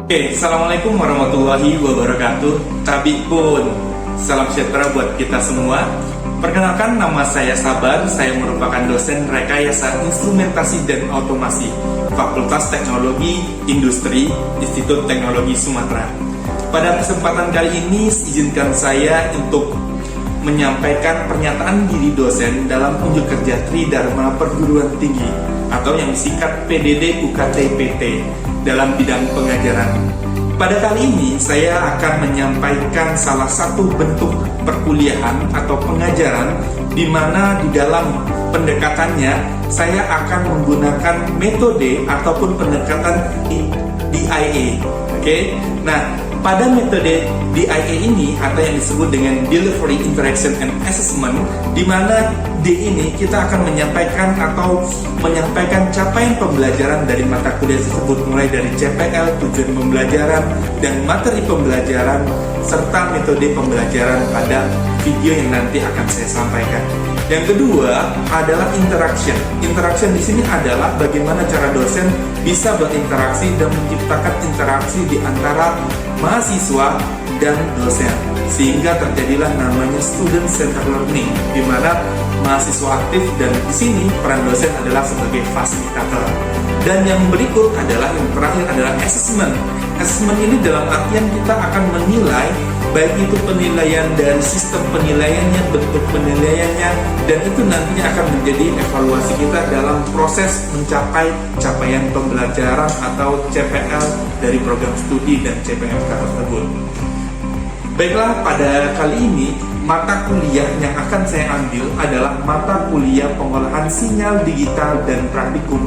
Oke, Assalamualaikum warahmatullahi wabarakatuh. Tabi pun, salam sejahtera buat kita semua. Perkenalkan, nama saya Sabar. Saya merupakan dosen Rekayasa Instrumentasi dan Otomasi Fakultas Teknologi Industri Institut Teknologi Sumatera. Pada kesempatan kali ini, izinkan saya untuk menyampaikan pernyataan diri dosen dalam unjuk kerja Tridharma Perguruan Tinggi atau yang disingkat PDD UKT-PT dalam bidang pengajaran. Pada kali ini saya akan menyampaikan salah satu bentuk perkuliahan atau pengajaran di mana di dalam pendekatannya saya akan menggunakan metode ataupun pendekatan DIA. Oke. Nah, pada metode DIA ini atau yang disebut dengan Delivery, Interaction, and Assessment, di mana D ini kita akan menyampaikan capaian pembelajaran dari mata kuliah tersebut, mulai dari CPL, tujuan pembelajaran, dan materi pembelajaran, serta metode pembelajaran pada video yang nanti akan saya sampaikan. Yang kedua adalah interaction. Interaction di sini adalah bagaimana cara dosen bisa berinteraksi dan menciptakan interaksi di antara mahasiswa dan dosen, sehingga terjadilah namanya student centered learning, di mana mahasiswa aktif dan di sini peran dosen adalah sebagai fasilitator. Dan yang berikut adalah yang terakhir adalah assessment. Assessment ini dalam artian kita akan menilai baik itu penilaian dari sistem penilaiannya, bentuk penilaiannya, dan itu nantinya akan menjadi evaluasi kita dalam proses mencapai capaian pembelajaran atau CPL dari program studi dan CPMK tersebut. Baiklah, pada kali ini mata kuliah yang akan saya ambil adalah mata kuliah pengolahan sinyal digital dan praktikum,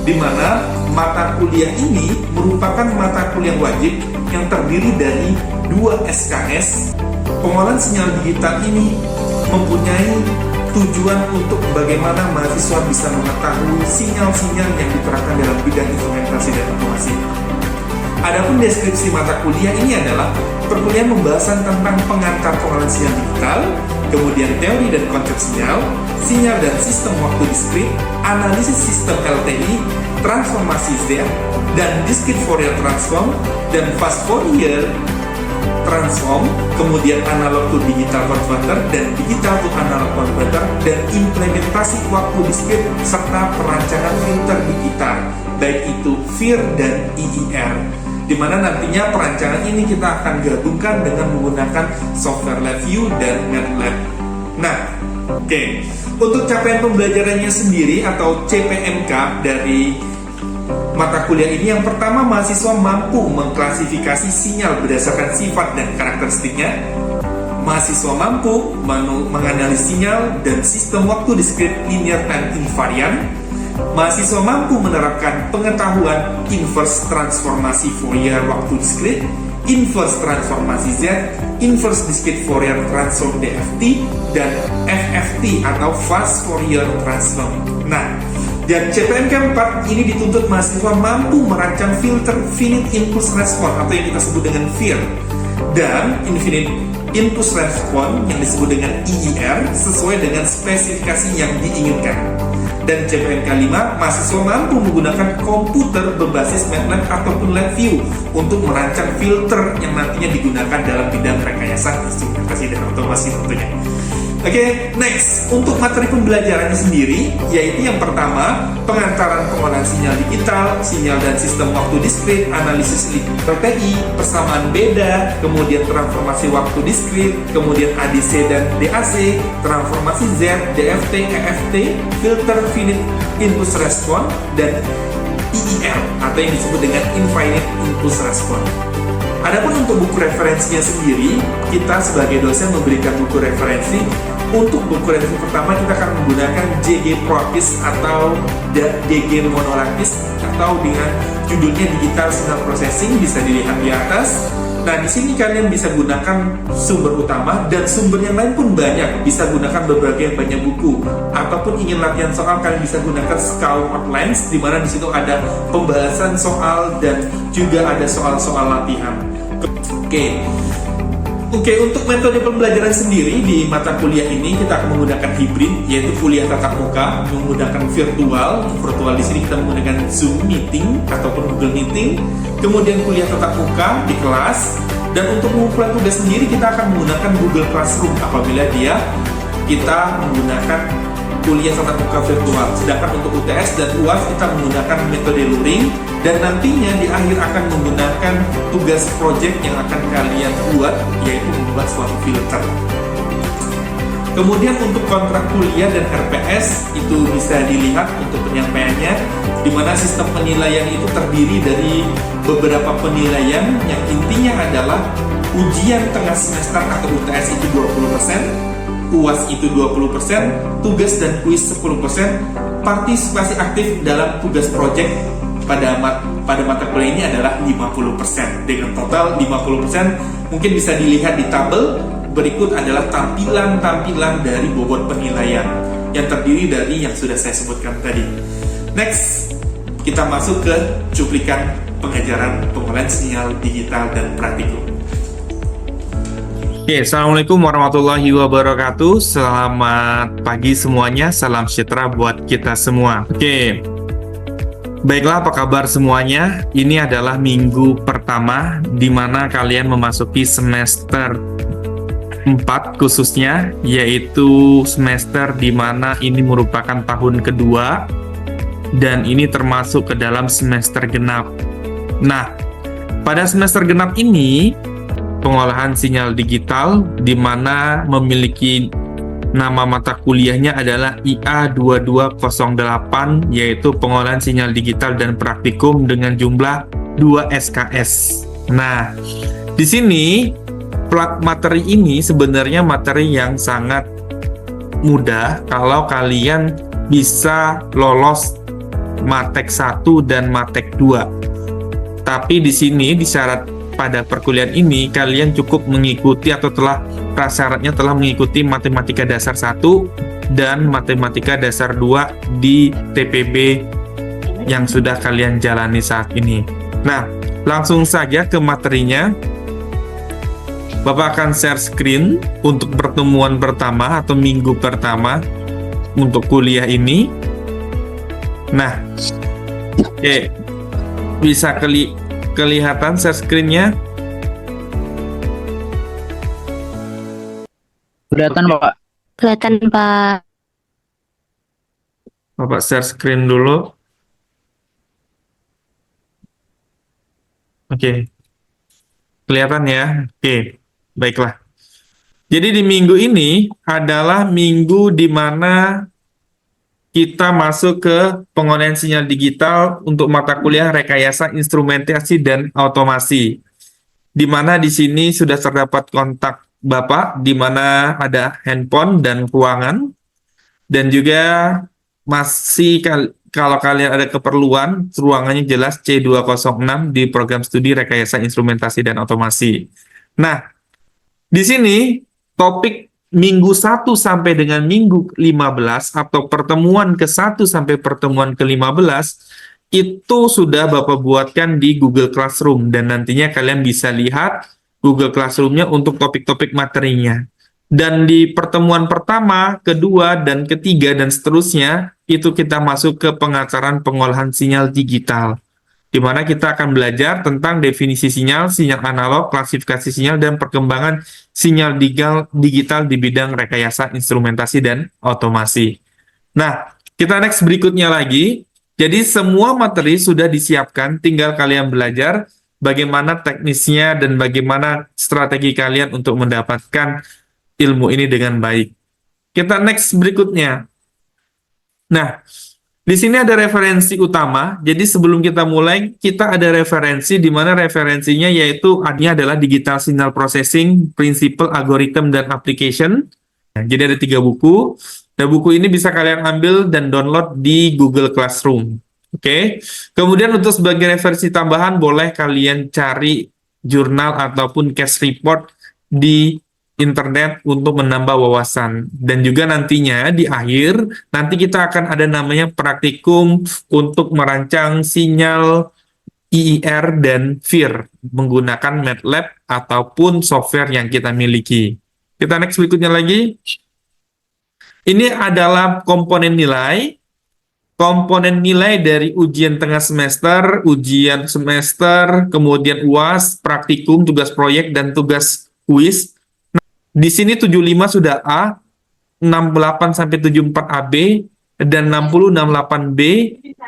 di mana mata kuliah ini merupakan mata kuliah wajib yang terdiri dari 2 SKS. Pengolahan sinyal digital ini mempunyai tujuan untuk bagaimana mahasiswa bisa mengetahui sinyal-sinyal yang diterapkan dalam bidang instrumentasi dan otomasi. Adapun deskripsi mata kuliah ini adalah perkuliahan pembahasan tentang pengantar pengolahan sinyal digital, kemudian teori dan konsep sinyal dan sistem waktu diskrit, analisis sistem LTI, transformasi Z, dan discrete Fourier transform, dan fast Fourier transform, kemudian analog to digital converter dan digital to analog converter, dan implementasi waktu diskrit serta perancangan filter digital, baik itu FIR dan IIR, di mana nantinya perancangan ini kita akan gabungkan dengan menggunakan software LabVIEW dan MATLAB. Nah, oke. Untuk capaian pembelajarannya sendiri atau CPMK dari mata kuliah ini, yang pertama, mahasiswa mampu mengklasifikasi sinyal berdasarkan sifat dan karakteristiknya. Mahasiswa mampu menganalisis sinyal dan sistem waktu diskrit linear time invariant. Mahasiswa mampu menerapkan pengetahuan inverse transformasi Fourier waktu diskrit, inverse transformasi Z, inverse discrete Fourier transform DFT, dan FFT atau fast Fourier transform. Nah, dan CPMK 4 ini dituntut mahasiswa mampu merancang filter finite impulse response atau yang kita sebut dengan FIR, dan infinite impulse response yang disebut dengan IIR sesuai dengan spesifikasi yang diinginkan. Dan CPMK 5, mahasiswa mampu menggunakan komputer berbasis MATLAB ataupun LabVIEW untuk merancang filter yang nantinya digunakan dalam bidang rekayasa instrumentasi dan otomasi tentunya. Oke, next, untuk materi pembelajarannya sendiri, yaitu yang pertama, pengantaran pengolahan sinyal digital, sinyal dan sistem waktu diskrit, analisis LTI, persamaan beda, kemudian transformasi waktu diskrit, kemudian ADC dan DAC, transformasi Z, DFT, EFT, filter finite impulse response, dan IIR atau yang disebut dengan infinite impulse response. Adapun untuk buku referensinya sendiri, kita sebagai dosen memberikan buku referensi. Untuk buku referensi pertama kita akan menggunakan JG Proaktis atau DG Monolaktis atau dengan judulnya Digital Signal Processing, bisa dilihat di atas. Nah, di sini kalian bisa gunakan sumber utama dan sumber yang lain pun banyak. Bisa gunakan berbagai banyak buku. Ataupun ingin latihan soal, kalian bisa gunakan Scholar Outlines, di mana di situ ada pembahasan soal dan juga ada soal-soal latihan. Oke. Oke, untuk metode pembelajaran sendiri di mata kuliah ini kita akan menggunakan hibrid, yaitu kuliah tatap muka, menggunakan virtual. Virtual di sini kita menggunakan Zoom meeting ataupun Google Meeting. Kemudian kuliah tatap muka di kelas. Dan untuk pengumpulan tugas sendiri kita akan menggunakan Google Classroom apabila kita menggunakan kuliah tatap muka virtual. Sedangkan untuk UTS dan UAS kita menggunakan metode luring, dan nantinya di akhir akan menggunakan tugas project yang akan kalian buat, yaitu membuat suatu filter. Kemudian untuk kontrak kuliah dan RPS itu bisa dilihat untuk penyampaiannya, di mana sistem penilaian itu terdiri dari beberapa penilaian yang intinya adalah ujian tengah semester atau UTS itu 20%, UAS itu 20%, tugas dan kuis 10%, partisipasi aktif dalam tugas project pada mata kuliah ini adalah 50%. Dengan total 50%, mungkin bisa dilihat di tabel berikut adalah tampilan-tampilan dari bobot penilaian yang terdiri dari yang sudah saya sebutkan tadi. Next, kita masuk ke cuplikan pengajaran pengolahan sinyal digital dan praktikum. Oke, assalamualaikum warahmatullahi wabarakatuh. Selamat pagi semuanya. Salam sejahtera buat kita semua. Oke, baiklah, apa kabar semuanya? Ini adalah minggu pertama di mana kalian memasuki semester 4 khususnya, yaitu semester di mana ini merupakan tahun kedua dan ini termasuk ke dalam semester genap. Nah, pada semester genap ini pengolahan sinyal digital di mana memiliki nama mata kuliahnya adalah IA 2208, yaitu pengolahan sinyal digital dan praktikum dengan jumlah 2 SKS. Nah, di sini materi ini sebenarnya materi yang sangat mudah kalau kalian bisa lolos Matek 1 dan Matek 2. Tapi di sini di syarat pada perkuliahan ini kalian cukup mengikuti atau prasyaratnya telah mengikuti matematika dasar 1 dan matematika dasar 2 di TPB yang sudah kalian jalani saat ini. Nah, langsung saja ke materinya. Bapak akan share screen untuk pertemuan pertama atau minggu pertama untuk kuliah ini. Nah, oke, bisa kelihatan share screen-nya? Kelihatan, Pak. Kelihatan, Pak. Bapak share screen dulu. Oke. Kelihatan ya? Oke. Baiklah. Jadi di minggu ini adalah minggu di mana kita masuk ke pengolahan sinyal digital untuk mata kuliah rekayasa instrumentasi dan otomasi. Di mana di sini sudah terdapat kontak Bapak, di mana ada handphone dan ruangan, dan juga masih kalau kalian ada keperluan, ruangannya jelas C206 di program studi rekayasa instrumentasi dan otomasi. Nah, di sini topik minggu 1 sampai dengan minggu 15 atau pertemuan ke-1 sampai pertemuan ke-15 itu sudah Bapak buatkan di Google Classroom, dan nantinya kalian bisa lihat Google Classroom-nya untuk topik-topik materinya. Dan di pertemuan pertama, kedua, dan ketiga, dan seterusnya, itu kita masuk ke pengacaran pengolahan sinyal digital, di mana kita akan belajar tentang definisi sinyal, sinyal analog, klasifikasi sinyal, dan perkembangan sinyal digital di bidang rekayasa instrumentasi dan otomasi. Nah, kita next berikutnya lagi. Jadi semua materi sudah disiapkan, tinggal kalian belajar bagaimana teknisnya dan bagaimana strategi kalian untuk mendapatkan ilmu ini dengan baik. Kita next berikutnya. Nah, di sini ada referensi utama. Jadi sebelum kita mulai, kita ada referensi di mana referensinya yaitu ini adalah Digital Signal Processing, Principle, Algorithm, dan Application. Nah, jadi ada 3 buku. Dan buku ini bisa kalian ambil dan download di Google Classroom. Oke. Kemudian untuk sebagai referensi tambahan, boleh kalian cari jurnal ataupun case report di internet untuk menambah wawasan. Dan juga nantinya di akhir nanti kita akan ada namanya praktikum untuk merancang sinyal IIR, dan VIR menggunakan MATLAB ataupun software yang kita miliki. Kita next berikutnya lagi. Ini adalah komponen nilai. Komponen nilai dari ujian tengah semester, ujian semester, kemudian UAS, praktikum, tugas proyek, dan tugas kuis. Nah, di sini 75 sudah A, 68 sampai 74 AB, dan 60, 68B,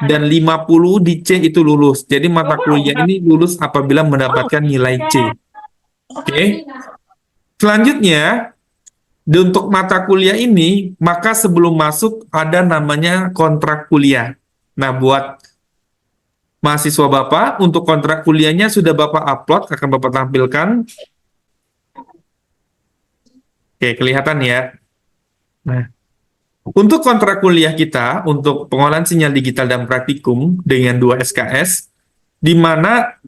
dan 50 di C itu lulus. Jadi mata kuliah ini lulus apabila mendapatkan nilai C. Oke. Selanjutnya, untuk mata kuliah ini, maka sebelum masuk ada namanya kontrak kuliah. Nah, buat mahasiswa Bapak, untuk kontrak kuliahnya sudah Bapak upload, akan Bapak tampilkan. Oke, kelihatan ya. Nah, untuk kontrak kuliah kita, untuk pengolahan sinyal digital dan praktikum dengan 2 SKS, di mana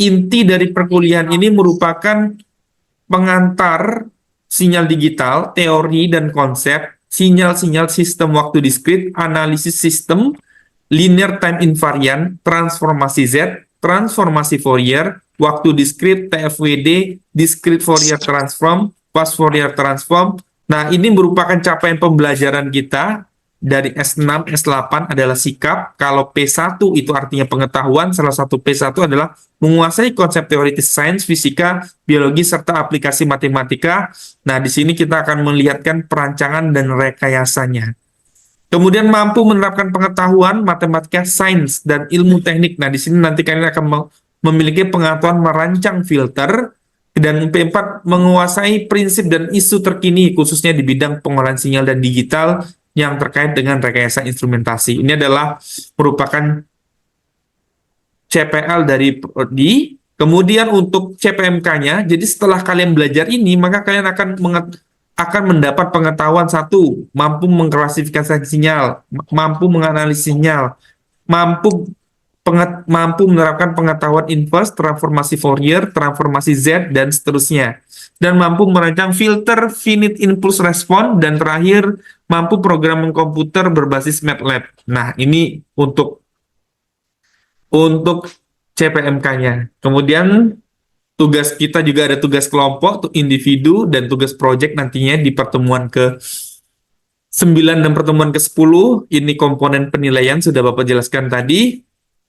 inti dari perkuliahan ini merupakan pengantar sinyal digital, teori dan konsep, sinyal-sinyal sistem waktu diskrit, analisis sistem, linear time invariant, transformasi Z, transformasi Fourier, waktu diskrit, TFWD, discrete Fourier transform, fast Fourier transform. Nah, ini merupakan capaian pembelajaran kita dari S6, S8 adalah sikap. Kalau P1 itu artinya pengetahuan, salah satu P1 adalah menguasai konsep teoritis sains, fisika, biologi, serta aplikasi matematika. Nah, di sini kita akan melihatkan perancangan dan rekayasanya. Kemudian mampu menerapkan pengetahuan, matematika, sains, dan ilmu teknik. Nah, di sini nanti kalian akan memiliki pengetahuan merancang filter, dan P4 menguasai prinsip dan isu terkini, khususnya di bidang pengolahan sinyal dan digital, yang terkait dengan rekayasa instrumentasi. Ini adalah merupakan CPL dari Prodi. Kemudian untuk CPMK-nya, jadi setelah kalian belajar ini, maka kalian akan mendapat pengetahuan satu, mampu mengklasifikasi sinyal, mampu menganalisis sinyal, mampu menerapkan pengetahuan inverse, transformasi Fourier, transformasi Z, dan seterusnya. Dan mampu merancang filter, finite impulse response, dan terakhir, mampu programming komputer berbasis MATLAB. Nah, ini untuk CPMK-nya. Kemudian, tugas kita juga ada tugas kelompok, untuk individu, dan tugas project nantinya di pertemuan ke-9 dan pertemuan ke-10. Ini komponen penilaian, sudah Bapak jelaskan tadi.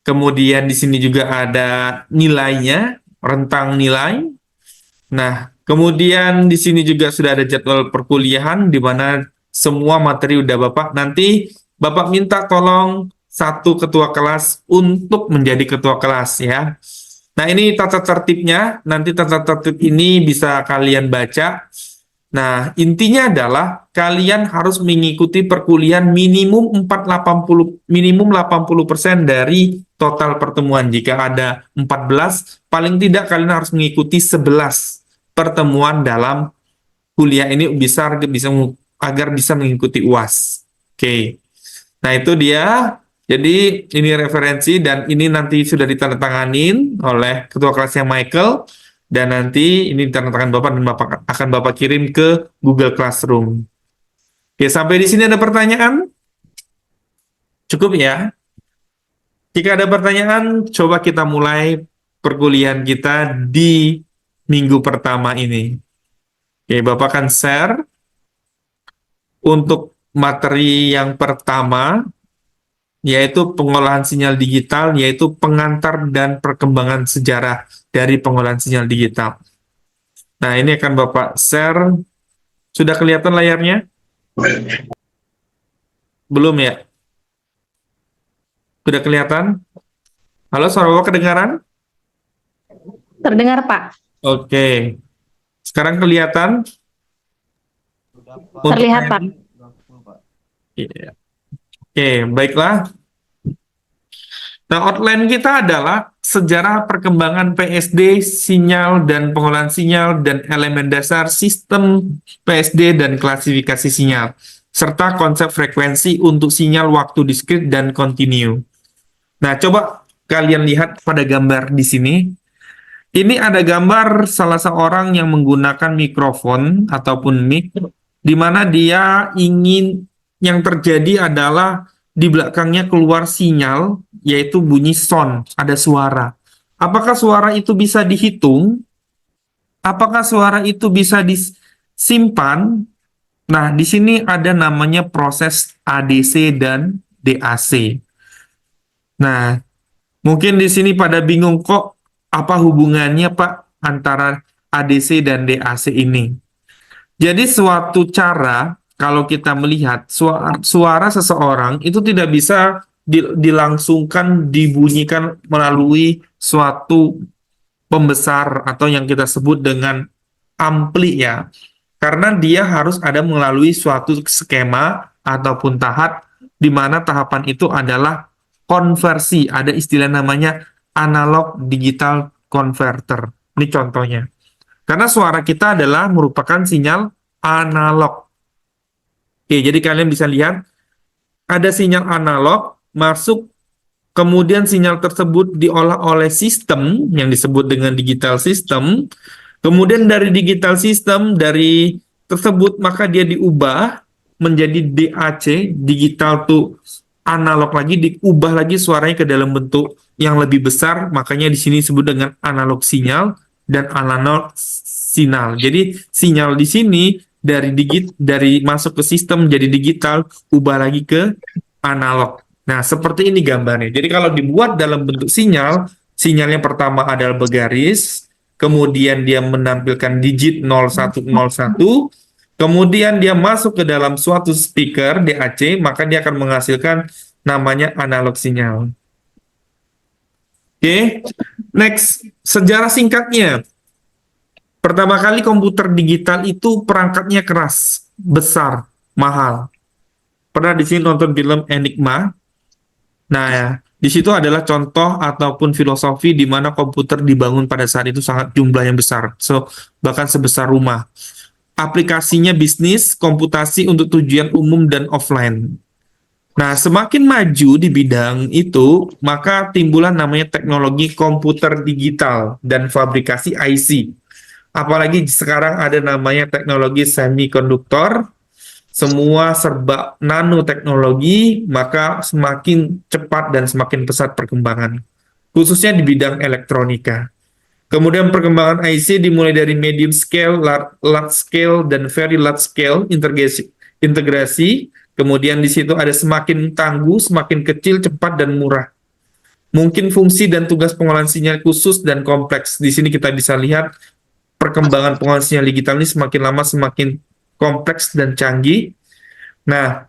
Kemudian di sini juga ada nilainya, rentang nilai. Nah, kemudian di sini juga sudah ada jadwal perkuliahan, di mana semua materi udah Bapak. Nanti Bapak minta tolong satu ketua kelas untuk menjadi ketua kelas ya. Nah, ini tata tertibnya. Nanti tata tertib ini bisa kalian baca. Nah, intinya adalah kalian harus mengikuti perkuliahan minimum 80% dari total pertemuan. Jika ada 14, paling tidak kalian harus mengikuti 11 pertemuan dalam kuliah ini agar bisa mengikuti UAS. Oke. Nah, itu dia. Jadi ini referensi dan ini nanti sudah ditandatanganin oleh ketua kelasnya Michael. Dan nanti ini ditandatangan Bapak dan Bapak akan Bapak kirim ke Google Classroom. Oke, sampai di sini ada pertanyaan? Cukup ya? Jika ada pertanyaan, coba kita mulai perkuliahan kita di minggu pertama ini. Oke, Bapak akan share untuk materi yang pertama, yaitu pengolahan sinyal digital, yaitu pengantar dan perkembangan sejarah dari pengolahan sinyal digital. Nah, ini akan Bapak share. Sudah kelihatan layarnya? Belum ya? Sudah kelihatan? Halo, suara Bapak kedengaran? Terdengar, Pak. Oke. Sekarang kelihatan? Terlihat, Pak. Iya. Oke, baiklah. Nah, outline kita adalah sejarah perkembangan PSD, sinyal dan pengolahan sinyal, dan elemen dasar sistem PSD dan klasifikasi sinyal, serta konsep frekuensi untuk sinyal waktu diskrit dan kontinu. Nah, coba kalian lihat pada gambar di sini. Ini ada gambar salah seorang yang menggunakan mikrofon ataupun mic, di mana dia ingin, yang terjadi adalah di belakangnya keluar sinyal, yaitu bunyi sound, ada suara. Apakah suara itu bisa dihitung? Apakah suara itu bisa disimpan? Nah, di sini ada namanya proses ADC dan DAC. Nah, mungkin di sini pada bingung kok apa hubungannya Pak antara ADC dan DAC ini. Jadi suatu cara kalau kita melihat suara seseorang itu tidak bisa dilangsungkan dibunyikan melalui suatu pembesar atau yang kita sebut dengan ampli ya. Karena dia harus ada melalui suatu skema ataupun tahap di mana tahapan itu adalah konversi. Ada istilah namanya analog digital converter. Ini contohnya. Karena suara kita adalah merupakan sinyal analog. Oke, jadi kalian bisa lihat ada sinyal analog masuk, kemudian sinyal tersebut diolah oleh sistem yang disebut dengan digital system. Kemudian dari digital system dari tersebut maka dia diubah menjadi DAC, digital to analog lagi, diubah lagi suaranya ke dalam bentuk yang lebih besar, makanya di sini disebut dengan analog sinyal dan analog sinyal. Jadi sinyal di sini dari masuk ke sistem jadi digital, ubah lagi ke analog. Nah, seperti ini gambarnya. Jadi kalau dibuat dalam bentuk sinyal, sinyalnya pertama adalah bergaris, kemudian dia menampilkan digit 0101, kemudian dia masuk ke dalam suatu speaker DAC, maka dia akan menghasilkan namanya analog sinyal. Oke, next, sejarah singkatnya. Pertama kali komputer digital itu perangkatnya keras, besar, mahal. Pernah di sini nonton film Enigma? Nah, ya, di situ adalah contoh ataupun filosofi di mana komputer dibangun pada saat itu sangat jumlah yang besar, bahkan sebesar rumah. Aplikasinya bisnis, komputasi untuk tujuan umum dan offline. Nah, semakin maju di bidang itu, maka timbullah namanya teknologi komputer digital dan fabrikasi IC. Apalagi sekarang ada namanya teknologi semikonduktor, semua serba nanoteknologi, maka semakin cepat dan semakin pesat perkembangan, khususnya di bidang elektronika. Kemudian perkembangan IC dimulai dari medium scale, large scale, dan very large scale integrasi. Kemudian di situ ada semakin tangguh, semakin kecil, cepat, dan murah. Mungkin fungsi dan tugas pengolahan sinyal khusus dan kompleks. Di sini kita bisa lihat perkembangan pengolahan sinyal digital ini semakin lama semakin kompleks dan canggih. Nah,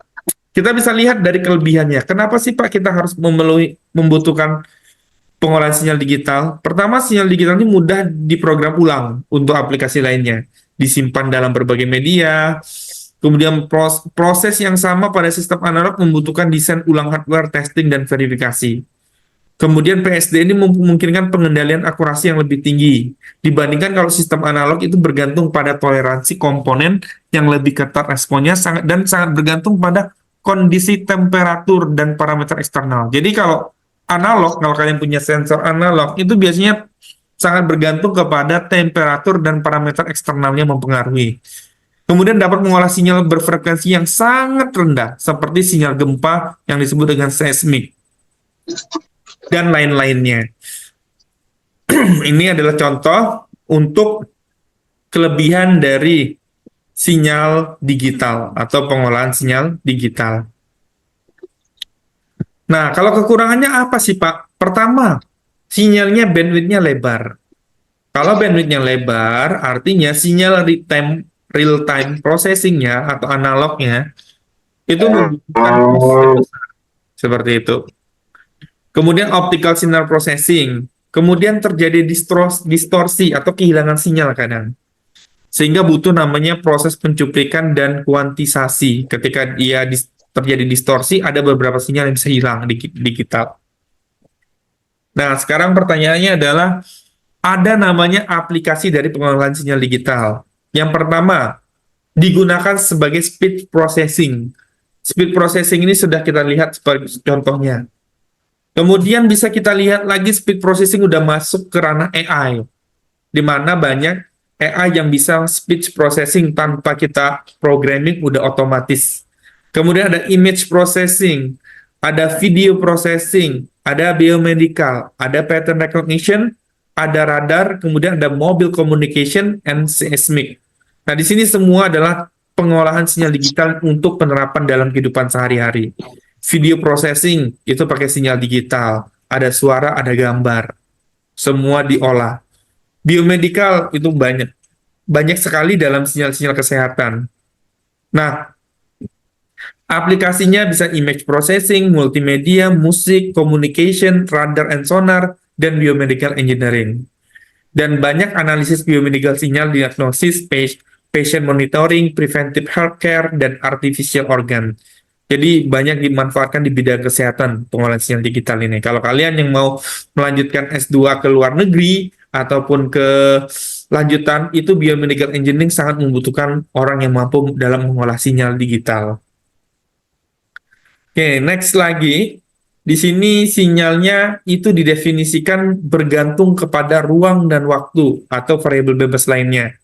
kita bisa lihat dari kelebihannya. Kenapa sih Pak kita harus membutuhkan pengolahan sinyal digital? Pertama, sinyal digital ini mudah diprogram ulang untuk aplikasi lainnya. Disimpan dalam berbagai media. Kemudian proses yang sama pada sistem analog membutuhkan desain ulang hardware, testing, dan verifikasi. Kemudian PSD ini memungkinkan pengendalian akurasi yang lebih tinggi dibandingkan kalau sistem analog itu bergantung pada toleransi komponen yang lebih ketat responnya dan sangat bergantung pada kondisi temperatur dan parameter eksternal. Jadi kalau analog, kalau kalian punya sensor analog, itu biasanya sangat bergantung kepada temperatur dan parameter eksternalnya mempengaruhi. Kemudian dapat mengolah sinyal berfrekuensi yang sangat rendah, seperti sinyal gempa yang disebut dengan seismik, dan lain-lainnya. Ini adalah contoh untuk kelebihan dari sinyal digital atau pengolahan sinyal digital. Nah, kalau kekurangannya apa sih Pak? Pertama, sinyalnya bandwidth-nya lebar. Kalau bandwidth-nya lebar, artinya sinyal real-time processing-nya atau analognya itu membutuhkan proses yang besar. Seperti itu. Kemudian optical signal processing. Kemudian terjadi distorsi atau kehilangan sinyal kadang. Sehingga butuh namanya proses pencuplikan dan kuantisasi. Ketika dia terjadi distorsi, ada beberapa sinyal yang bisa hilang digital. Nah, sekarang pertanyaannya adalah, ada namanya aplikasi dari pengolahan sinyal digital. Yang pertama, digunakan sebagai speech processing. Speech processing ini sudah kita lihat sebagai contohnya. Kemudian bisa kita lihat lagi speech processing udah masuk ke ranah AI, di mana banyak AI yang bisa speech processing tanpa kita programming, udah otomatis. Kemudian ada image processing, ada video processing, ada biomedical, ada pattern recognition, ada radar, kemudian ada mobile communication and seismic. Nah, di sini semua adalah pengolahan sinyal digital untuk penerapan dalam kehidupan sehari-hari. Video processing itu pakai sinyal digital, ada suara, ada gambar, semua diolah. Biomedical itu banyak sekali dalam sinyal-sinyal kesehatan. Nah, aplikasinya bisa image processing, multimedia, musik, communication, radar and sonar, dan biomedical engineering. Dan banyak analisis biomedical sinyal, diagnosis, patient monitoring, preventive healthcare, dan artificial organ. Jadi banyak dimanfaatkan di bidang kesehatan pengolahan sinyal digital ini. Kalau kalian yang mau melanjutkan S2 ke luar negeri ataupun ke lanjutan, itu biomedical engineering sangat membutuhkan orang yang mampu dalam mengolah sinyal digital. Oke, next lagi. Di sini sinyalnya itu didefinisikan bergantung kepada ruang dan waktu atau variabel bebas lainnya.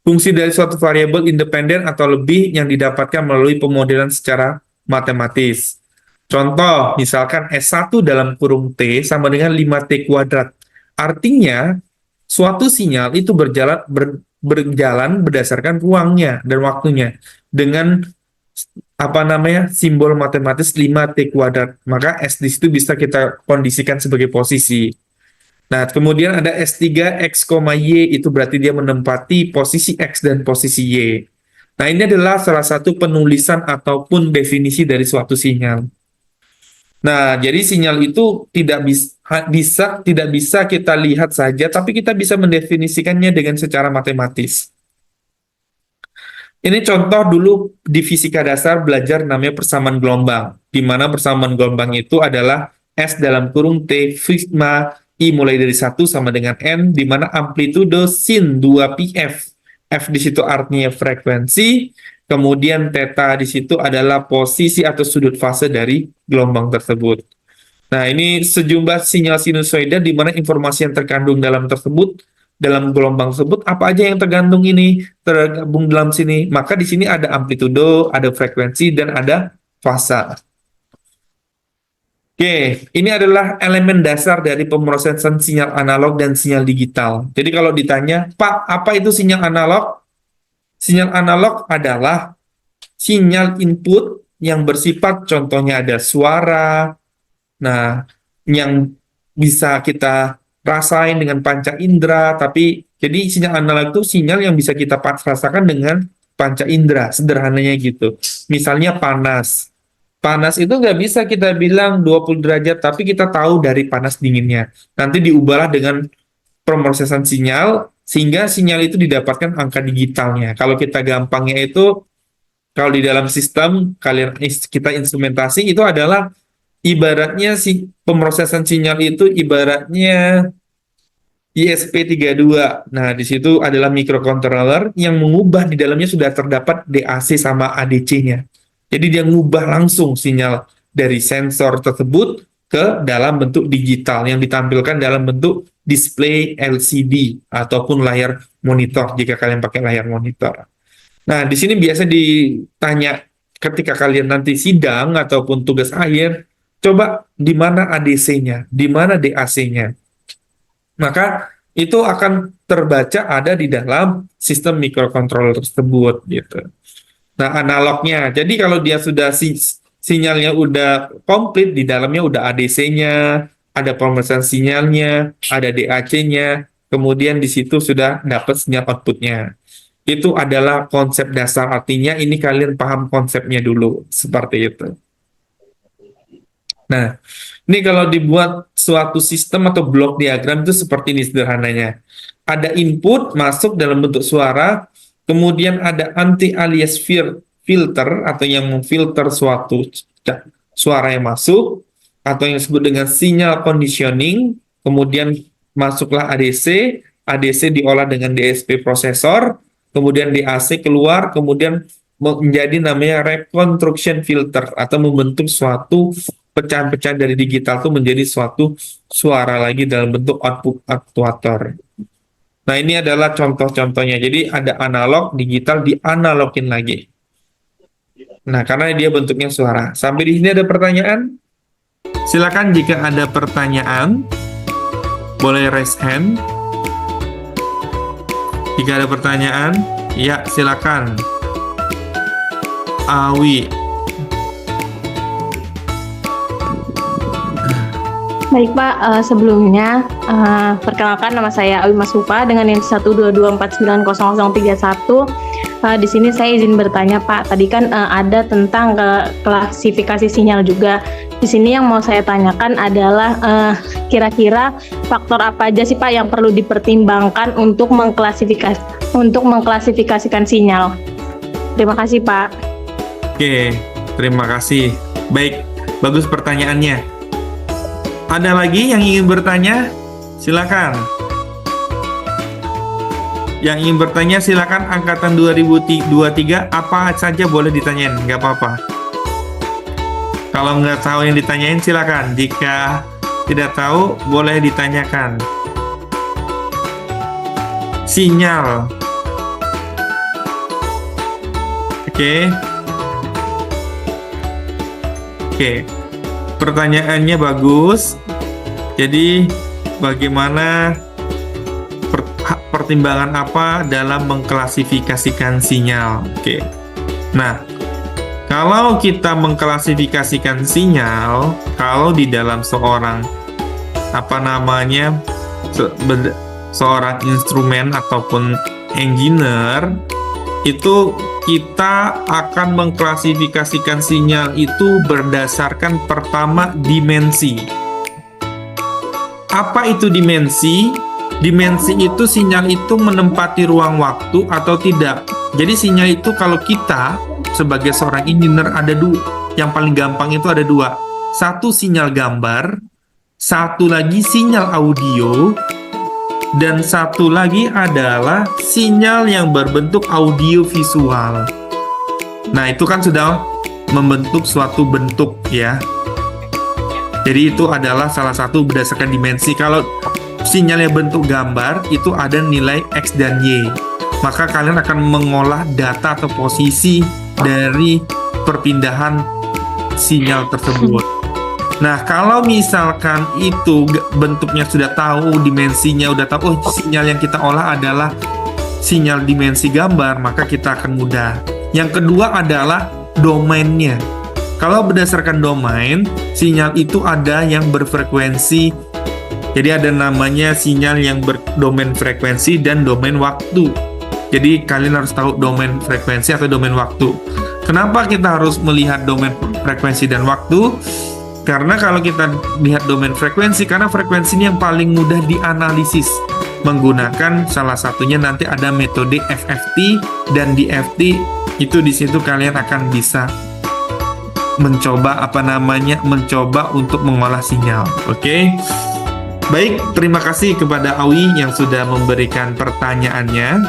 Fungsi dari suatu variabel independen atau lebih yang didapatkan melalui pemodelan secara matematis. Contoh, misalkan S1 dalam kurung T sama dengan 5T kuadrat. Artinya, suatu sinyal itu berjalan berdasarkan ruangnya dan waktunya dengan simbol matematis 5T kuadrat. Maka S di situ bisa kita kondisikan sebagai posisi. Nah, kemudian ada S3 X, Y, itu berarti dia menempati posisi X dan posisi Y. Nah, ini adalah salah satu penulisan ataupun definisi dari suatu sinyal. Nah, jadi sinyal itu tidak bisa kita lihat saja, tapi kita bisa mendefinisikannya dengan secara matematis. Ini contoh dulu di fisika dasar belajar namanya persamaan gelombang, di mana persamaan gelombang itu adalah S dalam kurung T sigma I mulai dari 1 sama dengan N, di mana amplitudo sin 2πf. F di situ artinya frekuensi, kemudian theta di situ adalah posisi atau sudut fase dari gelombang tersebut. Nah, ini sejumlah sinyal sinusoida di mana informasi yang terkandung dalam gelombang tersebut, apa aja yang tergabung dalam sini. Maka di sini ada amplitudo, ada frekuensi, dan ada fasa. Oke, ini adalah elemen dasar dari pemrosesan sinyal analog dan sinyal digital. Jadi kalau ditanya, Pak, apa itu sinyal analog? Sinyal analog adalah sinyal input yang bersifat, contohnya ada suara, nah, yang bisa kita rasain dengan panca indera, tapi jadi sinyal analog itu sinyal yang bisa kita rasakan dengan panca indera, sederhananya gitu. Misalnya panas. Panas itu nggak bisa kita bilang 20 derajat, tapi kita tahu dari panas dinginnya. Nanti diubahlah dengan pemrosesan sinyal, sehingga sinyal itu didapatkan angka digitalnya. Kalau kita gampangnya itu, kalau di dalam sistem, kita instrumentasi, itu adalah ibaratnya pemrosesan sinyal itu ibaratnya ISP32. Nah, di situ adalah microcontroller yang mengubah di dalamnya sudah terdapat DAC sama ADC-nya. Jadi dia mengubah langsung sinyal dari sensor tersebut ke dalam bentuk digital yang ditampilkan dalam bentuk display LCD ataupun layar monitor jika kalian pakai layar monitor. Nah, di sini biasa ditanya ketika kalian nanti sidang ataupun tugas akhir, coba di mana ADC-nya, di mana DAC-nya. Maka itu akan terbaca ada di dalam sistem microcontroller tersebut gitu. Nah, analognya. Jadi kalau dia sudah sinyalnya udah komplit, di dalamnya udah ADC-nya, ada pemrosesan sinyalnya, ada DAC-nya, kemudian di situ sudah dapat sinyal output-nya. Itu adalah konsep dasar, artinya ini kalian paham konsepnya dulu, seperti itu. Nah, ini kalau dibuat suatu sistem atau blok diagram itu seperti ini sederhananya. Ada input masuk dalam bentuk suara, kemudian ada anti-alias filter atau yang memfilter suatu suara yang masuk, atau yang disebut dengan sinyal conditioning, kemudian masuklah ADC, ADC diolah dengan DSP prosesor, kemudian DAC keluar, kemudian menjadi namanya reconstruction filter atau membentuk suatu pecahan-pecahan dari digital itu menjadi suatu suara lagi dalam bentuk output aktuator. Nah, ini adalah contoh-contohnya. Jadi ada analog, digital, dianalogin lagi. Nah, karena dia bentuknya suara. Sampai di sini ada pertanyaan? Silakan jika ada pertanyaan, boleh raise hand. Jika ada pertanyaan, ya silakan. Awi. Baik Pak, sebelumnya perkenalkan nama saya Awi Masufa dengan NIM 122490031. Di sini saya izin bertanya Pak, tadi kan ada tentang klasifikasi sinyal juga. Di sini yang mau saya tanyakan adalah kira-kira faktor apa aja sih Pak yang perlu dipertimbangkan untuk mengklasifikasikan sinyal. Terima kasih Pak. Oke, terima kasih. Baik, bagus pertanyaannya. Ada lagi yang ingin bertanya? Silakan. Yang ingin bertanya silakan, angkatan 2023 apa saja boleh ditanyain, nggak apa-apa. Kalau nggak tahu yang ditanyain silakan. Jika tidak tahu boleh ditanyakan. Sinyal. Oke. Pertanyaannya bagus. Jadi bagaimana pertimbangan apa dalam mengklasifikasikan sinyal? Oke. Nah, kalau kita mengklasifikasikan sinyal, kalau di dalam seorang seorang instrumen ataupun engineer, itu kita akan mengklasifikasikan sinyal itu berdasarkan pertama dimensi. Apa itu dimensi? Dimensi itu sinyal itu menempati ruang waktu atau tidak. Jadi sinyal itu kalau kita sebagai seorang engineer ada dua. Yang paling gampang itu ada dua. Satu sinyal gambar, satu lagi sinyal audio, dan satu lagi adalah sinyal yang berbentuk audio visual. Nah, itu kan sudah membentuk suatu bentuk ya. Jadi itu adalah salah satu berdasarkan dimensi. Kalau sinyalnya bentuk gambar, itu ada nilai X dan Y. Maka kalian akan mengolah data atau posisi dari perpindahan sinyal tersebut. Nah, kalau misalkan itu bentuknya sudah tahu, dimensinya udah tahu, oh sinyal yang kita olah adalah sinyal dimensi gambar, maka kita akan mudah. Yang kedua adalah domainnya. Kalau berdasarkan domain, sinyal itu ada yang berfrekuensi. Jadi ada namanya sinyal yang berdomain frekuensi dan domain waktu. Jadi kalian harus tahu domain frekuensi atau domain waktu. Kenapa kita harus melihat domain frekuensi dan waktu? Karena kalau kita lihat domain frekuensi, karena frekuensi ini yang paling mudah dianalisis menggunakan salah satunya nanti ada metode FFT, dan di FT itu di situ kalian akan bisa mencoba untuk mengolah sinyal. Oke. Baik, terima kasih kepada Awi yang sudah memberikan pertanyaannya.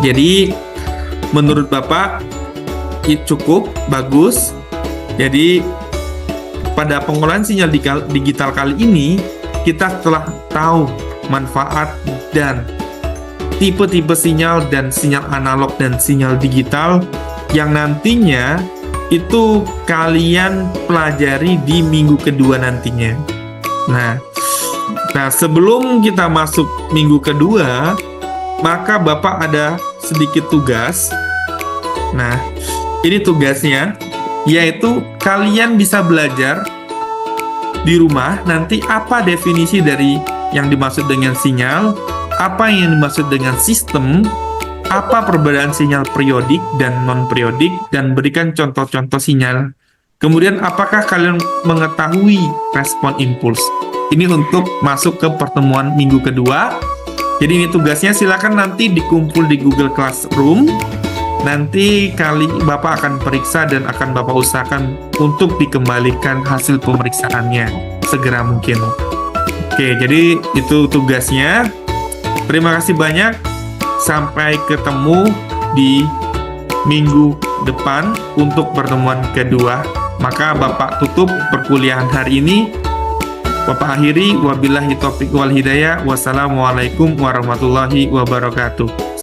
Jadi menurut Bapak cukup bagus. Jadi pada pengolahan sinyal digital kali ini, kita telah tahu manfaat dan tipe-tipe sinyal dan sinyal analog dan sinyal digital yang nantinya itu kalian pelajari di minggu kedua nantinya. Nah, sebelum kita masuk minggu kedua, maka Bapak ada sedikit tugas. Nah, ini tugasnya, yaitu kalian bisa belajar di rumah nanti apa definisi dari yang dimaksud dengan sinyal, apa yang dimaksud dengan sistem, apa perbedaan sinyal periodik dan non-periodik, dan berikan contoh-contoh sinyal. Kemudian apakah kalian mengetahui respon impuls? Ini untuk masuk ke pertemuan minggu kedua. Jadi ini tugasnya, silakan nanti dikumpul di Google Classroom. Nanti Bapak akan periksa dan akan Bapak usahakan untuk dikembalikan hasil pemeriksaannya segera mungkin. Oke, jadi itu tugasnya. Terima kasih banyak. Sampai ketemu di minggu depan untuk pertemuan kedua. Maka Bapak tutup perkuliahan hari ini. Bapak akhiri, wabillahi taufiq wal hidayah. Wassalamualaikum warahmatullahi wabarakatuh.